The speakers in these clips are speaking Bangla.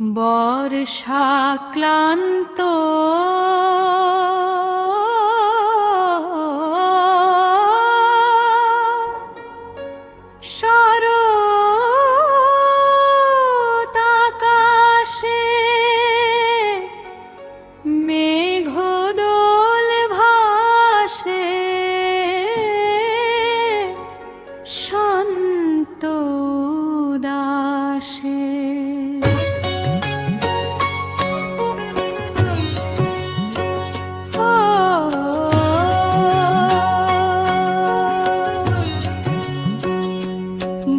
বর্ষাক্লান্ত শরতাকাশে মেঘদোল ভাসে শান্ত উদাসে।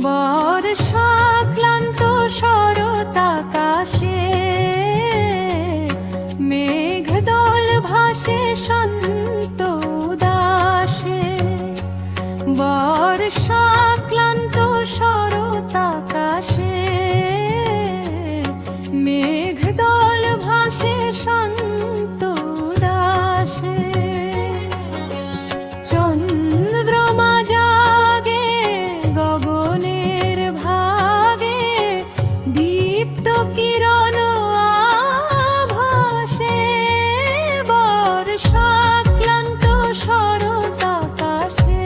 বর্ষাক্লান্ত শরতাকাশে মেঘদোল ভাসে শান্ত উদাসে। বর্ষাক্লান্ত শরতাকাশে মেঘদোল ভাসে শান্ত উদাসে। চন্দ্রমা জাগে গগনের ভাগে দীপ্ত কিরণ আভাসে। বর্ষাক্লান্ত শরতাকাশে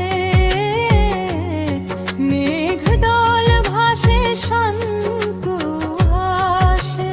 মেঘদোল ভাসে শান্ত উদাসে।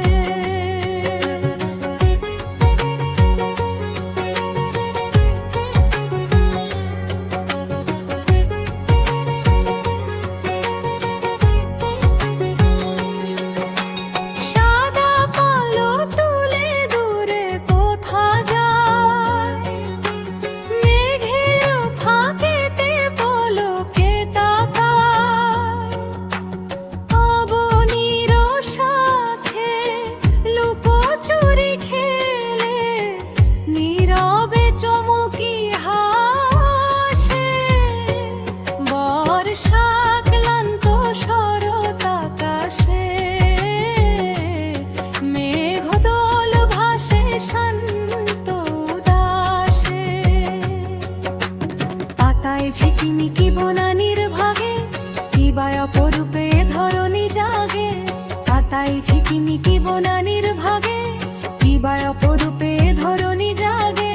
বর্ষাক্লান্ত শরতাকাশে মেঘদোল ভাসে শান্ত উদাসে। পাতায় ঝিকিমিকি বনানীর ভাগে কিবা অপরূপে ধরণী জাগে। পাতায় ঝিকিমিকি বনানীর ভাগে কিবা অপরূপে ধরণী জাগে।